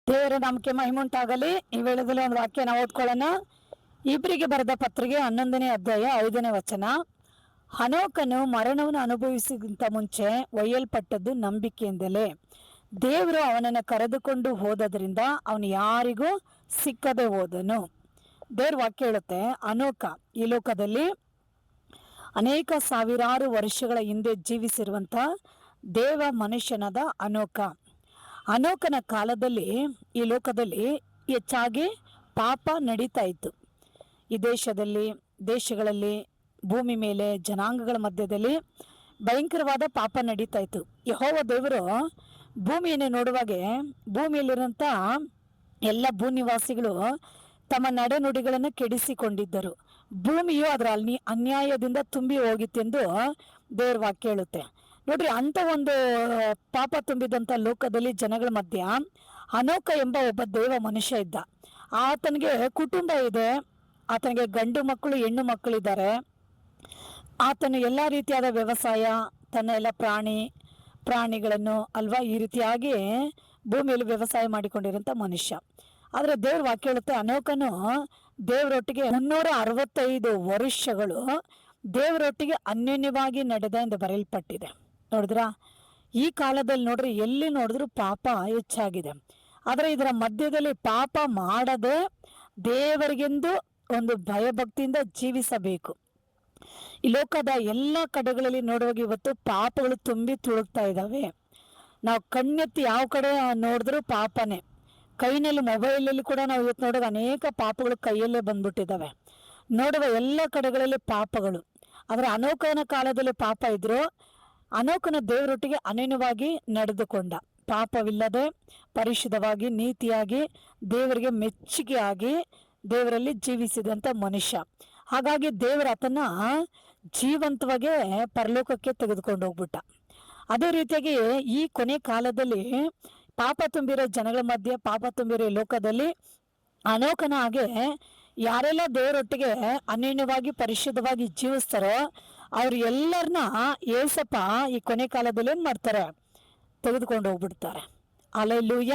ದೇವರ ನಾಮಕ್ಕೆ ಮಹಿಮೆ ಉಂಟಾಗಲಿ. ಈ ವೇಳೆಯಲ್ಲಿ ಒಂದು ವಾಕ್ಯ ನಾವು ಓದ್ಕೊಳ್ಳೋಣ. ಇಬ್ರಿಗೆ ಬರೆದ ಪತ್ರಿಕೆ 11ನೇ ಅಧ್ಯಾಯ 5ನೇ ವಚನ. ಹನೋಕನು ಮರಣವನ್ನು ಅನುಭವಿಸಿಗಿಂತ ಮುಂಚೆ ಒಯ್ಯಲ್ಪಟ್ಟದ್ದು ನಂಬಿಕೆಯಿಂದಲೇ. ದೇವರು ಅವನನ್ನು ಕರೆದುಕೊಂಡು ಹೋದದ್ರಿಂದ ಅವನು ಯಾರಿಗೂ ಸಿಕ್ಕದೆ ಹೋದನು. ದೇವ್ರ ವಾಕ್ಯ ಹೇಳುತ್ತೆ, ಹನೋಕ ಈ ಲೋಕದಲ್ಲಿ ಅನೇಕ ಸಾವಿರಾರು ವರ್ಷಗಳ ಹಿಂದೆ ಜೀವಿಸಿರುವಂಥ ದೇವ ಮನುಷ್ಯನಾದ ಹನೋಕನ ಕಾಲದಲ್ಲಿ ಈ ಲೋಕದಲ್ಲಿ ಹೆಚ್ಚಾಗಿ ಪಾಪ ನಡೀತಾ ಇತ್ತು. ಈ ದೇಶಗಳಲ್ಲಿ ಭೂಮಿ ಮೇಲೆ ಜನಾಂಗಗಳ ಮಧ್ಯದಲ್ಲಿ ಭಯಂಕರವಾದ ಪಾಪ ನಡೀತಾ ಇತ್ತು. ಯೆಹೋವ ದೇವರು ಭೂಮಿಯನ್ನು ನೋಡುವಾಗೆ ಭೂಮಿಯಲ್ಲಿರುವಂಥ ಎಲ್ಲ ಭೂನಿವಾಸಿಗಳು ತಮ್ಮ ನಡೆನುಡಿಗಳನ್ನು ಕೆಡಿಸಿಕೊಂಡಿದ್ದರು. ಭೂಮಿಯು ಅದರ ಅನ್ಯಾಯದಿಂದ ತುಂಬಿ ಹೋಗಿತ್ತೆಂದು ದೇವ್ರ ವಾಕ್ಯ ಹೇಳುತ್ತೆ. ನೋಡ್ರಿ, ಅಂಥ ಒಂದು ಪಾಪ ತುಂಬಿದಂಥ ಲೋಕದಲ್ಲಿ ಜನಗಳ ಮಧ್ಯ ಹನೋಕ ಎಂಬ ಒಬ್ಬ ದೇವ ಮನುಷ್ಯ ಇದ್ದ. ಆತನಿಗೆ ಕುಟುಂಬ ಇದೆ, ಆತನಿಗೆ ಗಂಡು ಮಕ್ಕಳು ಹೆಣ್ಣು ಮಕ್ಕಳಿದ್ದಾರೆ. ಆತನು ಎಲ್ಲ ರೀತಿಯಾದ ವ್ಯವಸಾಯ, ತನ್ನ ಎಲ್ಲ ಪ್ರಾಣಿಗಳನ್ನು ಈ ರೀತಿಯಾಗಿ ಭೂಮಿಯಲ್ಲಿ ವ್ಯವಸಾಯ ಮಾಡಿಕೊಂಡಿರೋಂಥ ಮನುಷ್ಯ. ಆದರೆ ದೇವ್ರ ವಾಕ್ಯ ಹೇಳುತ್ತೆ, ಹನೋಕನು ದೇವರೊಟ್ಟಿಗೆ 365 ವರ್ಷಗಳು ದೇವರೊಟ್ಟಿಗೆ ಅನ್ಯೋನ್ಯವಾಗಿ ನಡೆದ ಎಂದು ಬರೆಯಲ್ಪಟ್ಟಿದೆ. ನೋಡಿದ್ರ, ಈ ಕಾಲದಲ್ಲಿ ನೋಡ್ರಿ ಎಲ್ಲಿ ನೋಡಿದ್ರು ಪಾಪ ಹೆಚ್ಚಾಗಿದೆ. ಆದರೆ ಇದರ ಮಧ್ಯದಲ್ಲಿ ಪಾಪ ಮಾಡದೆ ದೇವರಿಗೆಂದು ಒಂದು ಭಯಭಕ್ತಿಯಿಂದ ಜೀವಿಸಬೇಕು. ಈ ಲೋಕದ ಎಲ್ಲ ಕಡೆಗಳಲ್ಲಿ ನೋಡುವಾಗ ಇವತ್ತು ಪಾಪಗಳು ತುಂಬಿ ತುಳುಕ್ತಾ ಇದ್ದಾವೆ. ನಾವು ಕಣ್ಣೆತ್ತಿ ಯಾವ ಕಡೆ ನೋಡಿದ್ರು ಪಾಪನೇ. ಕೈನಲ್ಲಿ ಮೊಬೈಲಲ್ಲಿ ಕೂಡ ನಾವು ಇವತ್ತು ನೋಡುವಾಗ ಅನೇಕ ಪಾಪಗಳು ಕೈಯಲ್ಲೇ ಬಂದ್ಬಿಟ್ಟಿದ್ದಾವೆ. ನೋಡುವ ಎಲ್ಲ ಕಡೆಗಳಲ್ಲಿ ಪಾಪಗಳು. ಆದರೆ ಹನೋಕನ ಕಾಲದಲ್ಲಿ ಪಾಪ ಇದ್ರು. ಹನೋಕನ ದೇವರೊಟ್ಟಿಗೆ ಅನ್ಯೋನ್ಯವಾಗಿ ನಡೆದುಕೊಂಡ, ಪಾಪವಿಲ್ಲದೆ ಪರಿಶುದ್ಧವಾಗಿ ನೀತಿಯಾಗಿ ದೇವರಿಗೆ ಮೆಚ್ಚುಗೆಯಾಗಿ ದೇವರಲ್ಲಿ ಜೀವಿಸಿದಂಥ ಮನುಷ್ಯ. ಹಾಗಾಗಿ ದೇವರ ಆತನ ಜೀವಂತವಾಗಿ ಪರಲೋಕಕ್ಕೆ ತೆಗೆದುಕೊಂಡು ಹೋಗ್ಬಿಟ್ಟ. ಅದೇ ರೀತಿಯಾಗಿ ಈ ಕೊನೆ ಕಾಲದಲ್ಲಿ ಪಾಪ ತುಂಬಿರೋ ಜನಗಳ ಮಧ್ಯೆ, ಪಾಪ ತುಂಬಿರೋ ಲೋಕದಲ್ಲಿ ಹನೋಕನ ಹಾಗೆ ಯಾರೆಲ್ಲ ದೇವರೊಟ್ಟಿಗೆ ಅನ್ಯೋನ್ಯವಾಗಿ ಪರಿಶುದ್ಧವಾಗಿ ಜೀವಿಸ್ತಾರೋ ಅವ್ರು ಎಲ್ಲರನ್ನ ಏಸಪ್ಪ ಈ ಕೊನೆ ಕಾಲದಲ್ಲಿ ಏನು ಮಾಡ್ತಾರೆ, ತೆಗೆದುಕೊಂಡು ಹೋಗ್ಬಿಡ್ತಾರೆ. ಹಲ್ಲೆಲೂಯ.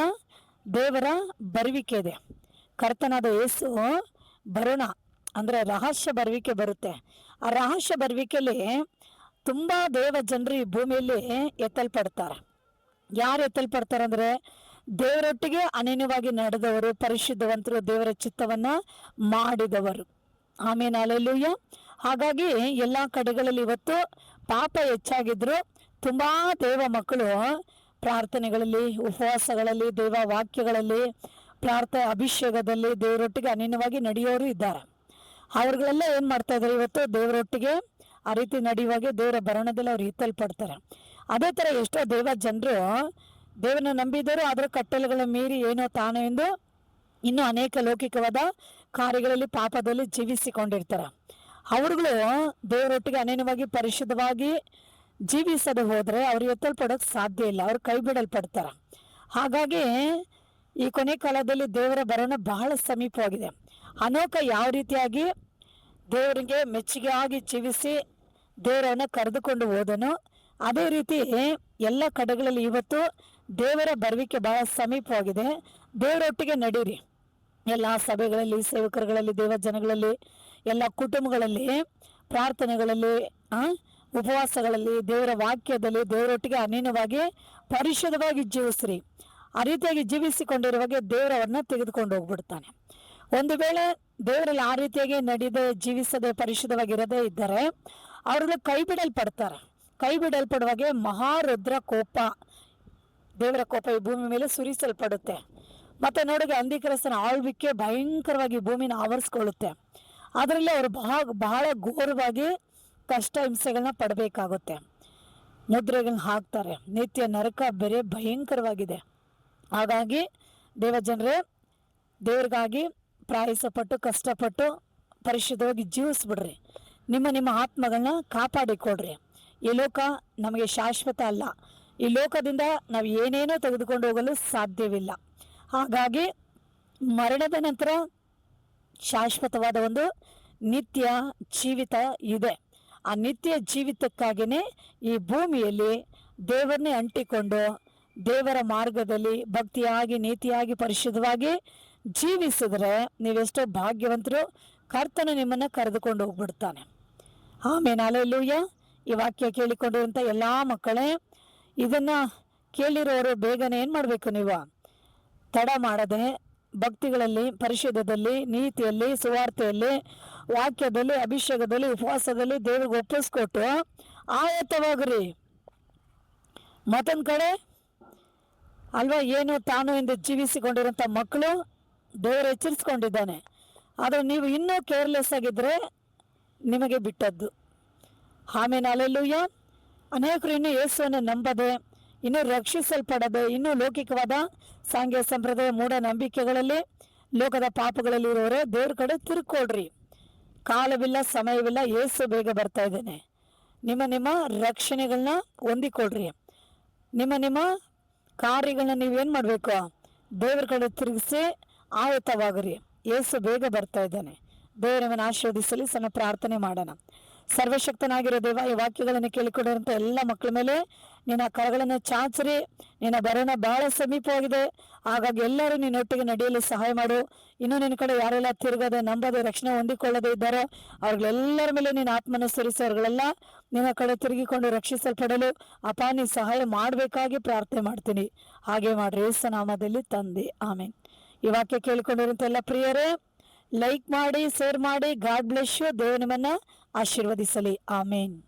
ದೇವರ ಬರುವಿಕೆ ಇದೆ. ಕರ್ತನಾದ ಯೇಸು ಬರೋಣ ಅಂದರೆ ರಹಸ್ಯ ಬರುವಿಕೆ ಬರುತ್ತೆ. ಆ ರಹಸ್ಯ ಬರುವಿಕೆಯಲ್ಲಿ ತುಂಬ ದೇವ ಜನರು ಈ ಭೂಮಿಯಲ್ಲಿ ಎತ್ತಲ್ಪಡ್ತಾರೆ. ಯಾರು ಎತ್ತಲ್ಪಡ್ತಾರೆ ಅಂದರೆ ದೇವರೊಟ್ಟಿಗೆ ಅನ್ಯೋನ್ಯವಾಗಿ ನಡೆದವರು, ಪರಿಶುದ್ಧವಂತರು, ದೇವರ ಚಿತ್ತವನ್ನು ಮಾಡಿದವರು. ಆಮೇಲೆ ಹಲ್ಲೆಲೂಯ. ಹಾಗಾಗಿ ಎಲ್ಲ ಕಡೆಗಳಲ್ಲಿ ಇವತ್ತು ಪಾಪ ಹೆಚ್ಚಾಗಿದ್ರು ತುಂಬ ದೇವ ಮಕ್ಕಳು ಪ್ರಾರ್ಥನೆಗಳಲ್ಲಿ, ಉಪವಾಸಗಳಲ್ಲಿ, ದೇವ ವಾಕ್ಯಗಳಲ್ಲಿ, ಅಭಿಷೇಕದಲ್ಲಿ ದೇವರೊಟ್ಟಿಗೆ ಅನ್ಯೋನ್ಯವಾಗಿ ನಡೆಯೋರು ಇದ್ದಾರೆ. ಅವ್ರುಗಳೆಲ್ಲ ಏನು ಮಾಡ್ತಾ ಇದ್ದಾರೆ, ಇವತ್ತು ದೇವರೊಟ್ಟಿಗೆ ಆ ರೀತಿ ನಡೆಯುವಾಗೆ ದೇವರ ಭರಣದಲ್ಲಿ ಅವ್ರು ಎತ್ತಲ್ಪಡ್ತಾರೆ. ಅದೇ ಥರ ಎಷ್ಟೋ ದೇವ ಜನರು ದೇವರನ್ನ ನಂಬಿದರು, ಅದರ ಕಟ್ಟಳೆಗಳ ಮೀರಿ ಏನೋ ತಾನು ಎಂದು ಇನ್ನೂ ಅನೇಕ ಲೌಕಿಕವಾದ ಕಾರ್ಯಗಳಲ್ಲಿ ಪಾಪದಲ್ಲಿ ಜೀವಿಸಿಕೊಂಡಿರ್ತಾರೆ. ಅವ್ರುಗಳು ದೇವರೊಟ್ಟಿಗೆ ಅನ್ಯೋನ್ಯವಾಗಿ ಪರಿಶುದ್ಧವಾಗಿ ಜೀವಿಸದೆ ಹೋದರೆ ಅವ್ರು ಎತ್ತಲ್ಪಡೋಕ್ಕೆ ಸಾಧ್ಯ ಇಲ್ಲ, ಅವ್ರು ಕೈ ಬಿಡಲ್ಪಡ್ತಾರೆ. ಹಾಗಾಗಿ ಈ ಕೊನೆ ಕಾಲದಲ್ಲಿ ದೇವರ ಭರಣ ಬಹಳ ಸಮೀಪವಾಗಿದೆ. ಹನೋಕ ಯಾವ ರೀತಿಯಾಗಿ ದೇವರಿಗೆ ಮೆಚ್ಚುಗೆಯಾಗಿ ಜೀವಿಸಿ ದೇವರನ್ನು ಕರೆದುಕೊಂಡು ಹೋದನು, ಅದೇ ರೀತಿ ಎಲ್ಲ ಕಡೆಗಳಲ್ಲಿ ಇವತ್ತು ದೇವರ ಬರುವಿಕೆ ಬಹಳ ಸಮೀಪವಾಗಿದೆ. ದೇವರೊಟ್ಟಿಗೆ ನಡೀರಿ. ಎಲ್ಲ ಸಭೆಗಳಲ್ಲಿ, ಸೇವಕರುಗಳಲ್ಲಿ, ದೇವ ಜನಗಳಲ್ಲಿ, ಎಲ್ಲ ಕುಟುಂಬಗಳಲ್ಲಿ, ಪ್ರಾರ್ಥನೆಗಳಲ್ಲಿ, ಉಪವಾಸಗಳಲ್ಲಿ, ದೇವರ ವಾಕ್ಯದಲ್ಲಿ ದೇವರೊಟ್ಟಿಗೆ ಅನ್ಯೋನ್ಯವಾಗಿ ಪರಿಶುದ್ಧವಾಗಿ ಜೀವಿಸ್ರಿ. ಆ ರೀತಿಯಾಗಿ ಜೀವಿಸಿಕೊಂಡಿರುವಾಗ ದೇವರವ್ರನ್ನ ತೆಗೆದುಕೊಂಡು ಹೋಗ್ಬಿಡ್ತಾನೆ. ಒಂದು ವೇಳೆ ದೇವರಲ್ಲಿ ಆ ರೀತಿಯಾಗಿ ನಡೆದೇ ಜೀವಿಸದೆ ಪರಿಶುದ್ಧವಾಗಿರದೇ ಇದ್ದರೆ ಅವ್ರಿಗೆ ಕೈ ಬಿಡಲ್ಪಡ್ತಾರೆ. ಕೈ ಬಿಡಲ್ಪಡುವಾಗೆ ಮಹಾರುದ್ರ ಕೋಪ, ದೇವರ ಕೋಪ ಈ ಭೂಮಿ ಮೇಲೆ ಸುರಿಸಲ್ಪಡುತ್ತೆ. ಮತ್ತು ನೋಡಿ, ಅಂಧಿಕ್ರಿಸ್ತನ ಆಳ್ವಿಕೆ ಭಯಂಕರವಾಗಿ ಭೂಮಿನ ಆವರಿಸ್ಕೊಳ್ಳುತ್ತೆ. ಅದರಲ್ಲಿ ಅವರು ಬಹಳ ಘೋರವಾಗಿ ಕಷ್ಟ ಹಿಂಸೆಗಳನ್ನ ಪಡಬೇಕಾಗುತ್ತೆ. ಮುದ್ರೆಗಳನ್ನ ಹಾಕ್ತಾರೆ. ನಿತ್ಯ ನರಕ ಬೇರೆ ಭಯಂಕರವಾಗಿದೆ. ಹಾಗಾಗಿ ದೇವಜನರೇ, ದೇವ್ರಿಗಾಗಿ ಪ್ರಯಾಸಪಟ್ಟು ಕಷ್ಟಪಟ್ಟು ಪರಿಶುದ್ಧವಾಗಿ ಜೀವಿಸ್ಬಿಡ್ರಿ. ನಿಮ್ಮ ಆತ್ಮಗಳನ್ನ ಕಾಪಾಡಿಕೊಡ್ರಿ. ಈ ಲೋಕ ನಮಗೆ ಶಾಶ್ವತ ಅಲ್ಲ. ಈ ಲೋಕದಿಂದ ನಾವು ಏನೇನೋ ತೆಗೆದುಕೊಂಡು ಹೋಗಲು ಸಾಧ್ಯವಿಲ್ಲ. ಹಾಗಾಗಿ ಮರಣದ ನಂತರ ಶಾಶ್ವತವಾದ ಒಂದು ನಿತ್ಯ ಜೀವಿತ ಇದೆ. ಆ ನಿತ್ಯ ಜೀವಿತಕ್ಕಾಗಿಯೇ ಈ ಭೂಮಿಯಲ್ಲಿ ದೇವರನ್ನೇ ಅಂಟಿಕೊಂಡು ದೇವರ ಮಾರ್ಗದಲ್ಲಿ ಭಕ್ತಿಯಾಗಿ, ನೀತಿಯಾಗಿ, ಪರಿಶುದ್ಧವಾಗಿ ಜೀವಿಸಿದ್ರೆ ನೀವೆಷ್ಟೋ ಭಾಗ್ಯವಂತರು. ಕರ್ತನು ನಿಮ್ಮನ್ನು ಕರೆದುಕೊಂಡು ಹೋಗ್ಬಿಡ್ತಾನೆ. ಆಮೇಲೆ ಹಲ್ಲೆಲೂಯಾ. ಈ ವಾಕ್ಯ ಕೇಳಿಕೊಂಡಿರುವಂಥ ಎಲ್ಲ ಮಕ್ಕಳೇ, ಇದನ್ನು ಕೇಳಿರೋರು ಬೇಗನೆ ಏನು ಮಾಡಬೇಕು? ನೀವು ತಡ ಮಾಡದೆ ಭಕ್ತಿಗಳಲ್ಲಿ, ಪರಿಶುದ್ಧದಲ್ಲಿ, ನೀತಿಯಲ್ಲಿ, ಸುವಾರ್ತೆಯಲ್ಲಿ, ವಾಕ್ಯದಲ್ಲಿ, ಅಭಿಷೇಕದಲ್ಲಿ, ಉಪವಾಸದಲ್ಲಿ ದೇವರಿಗೆ ಒಪ್ಪಿಸ್ಕೊಟ್ಟು ಆಯತ್ತವಾಗ್ರಿ. ಮತ್ತೊಂದು ಕಡೆ ಅಲ್ವಾ, ಏನು ತಾನು ಎಂದು ಜೀವಿಸಿಕೊಂಡಿರೋಂಥ ಮಕ್ಕಳು ದೇವರು ಎಚ್ಚರಿಸ್ಕೊಂಡಿದ್ದಾನೆ. ಆದರೆ ನೀವು ಇನ್ನೂ ಕೇರ್ಲೆಸ್ ಆಗಿದ್ದರೆ ನಿಮಗೆ ಬಿಟ್ಟದ್ದು. ಆಮೇಲೆ ಹಲ್ಲೆಲೂಯಾ. ಅನೇಕರು ಇನ್ನೂ ಯೇಸುವನ್ನು ನಂಬದೆ, ಇನ್ನೂ ರಕ್ಷಿಸಲ್ಪಡದೆ, ಇನ್ನೂ ಲೌಕಿಕವಾದ ಸಾಂಘ್ಯ ಸಂಪ್ರದಾಯ ಮೂಢನಂಬಿಕೆಗಳಲ್ಲಿ, ಲೋಕದ ಪಾಪಗಳಲ್ಲಿ ಇರೋರೆ ದೇವ್ರ ಕಡೆ ತಿರ್ಕೊಳ್ರಿ. ಕಾಲವಿಲ್ಲ, ಸಮಯವಿಲ್ಲ, ಯೇಸು ಬೇಗ ಬರ್ತಾ ಇದ್ದಾನೆ. ನಿಮ್ಮ ರಕ್ಷಣೆಗಳನ್ನ ಹೊಂದಿಕೊಳ್ರಿ. ನಿಮ್ಮ ಕಾರ್ಯಗಳನ್ನ ನೀವೇನು ಮಾಡಬೇಕು? ದೇವ್ರ ಕಡೆ ತಿರುಗಿಸಿ ಆಯತ್ತವಾಗ್ರಿ. ಯೇಸು ಬೇಗ ಬರ್ತಾ ಇದ್ದಾನೆ. ದೇವರನ್ನು ಆಶೀರ್ವದಿಸಲಿ. ಸಣ್ಣ ಪ್ರಾರ್ಥನೆ ಮಾಡೋಣ. ಸರ್ವಶಕ್ತನಾಗಿರೋ ದೇವ, ಈ ವಾಕ್ಯಗಳನ್ನು ಕೇಳಿಕೊಂಡಿರುವಂಥ ಎಲ್ಲ ಮಕ್ಕಳ ಮೇಲೆ ನಿನ್ನ ಕರಗಳನ್ನು ಚಾಚರಿ. ನಿನ್ನ ಬರೋಣ ಬಹಳ ಸಮೀಪವಾಗಿದೆ. ಹಾಗಾಗಿ ಎಲ್ಲರೂ ನಿನ್ನೊಟ್ಟಿಗೆ ನಡೆಯಲು ಸಹಾಯ ಮಾಡು. ಇನ್ನೂ ನಿನ್ನ ಕಡೆ ಯಾರೆಲ್ಲ ತಿರುಗದೆ, ನಂಬದೆ, ರಕ್ಷಣೆ ಹೊಂದಿಕೊಳ್ಳದೆ ಇದ್ದಾರೋ ಅವ್ರಿಗೆಲ್ಲರ ಮೇಲೆ ನಿನ್ನ ಆತ್ಮನ ಸುರಿಸಿ ಅವ್ರಿಗೆಲ್ಲ ನಿನ್ನ ಕಡೆ ತಿರುಗಿಕೊಂಡು ರಕ್ಷಿಸಲ್ಪಡಲು ನೀನು ಸಹಾಯ ಮಾಡಬೇಕಾಗಿ ಪ್ರಾರ್ಥನೆ ಮಾಡ್ತೀನಿ. ಹಾಗೆ ಮಾಡ್ರಿ, ಯೇಸು ನಾಮದಲ್ಲಿ ತಂದೆ, ಆಮೇನ್. ಈ ವಾಕ್ಯ ಕೇಳಿಕೊಂಡಿರುವಂಥ ಎಲ್ಲ ಪ್ರಿಯರೇ, ಲೈಕ್ ಮಾಡಿ, ಶೇರ್ ಮಾಡಿ. God bless you. ದೇವರು ನಿಮ್ಮನ್ನು ಆಶೀರ್ವದಿಸಲಿ. ಆಮೇನ್.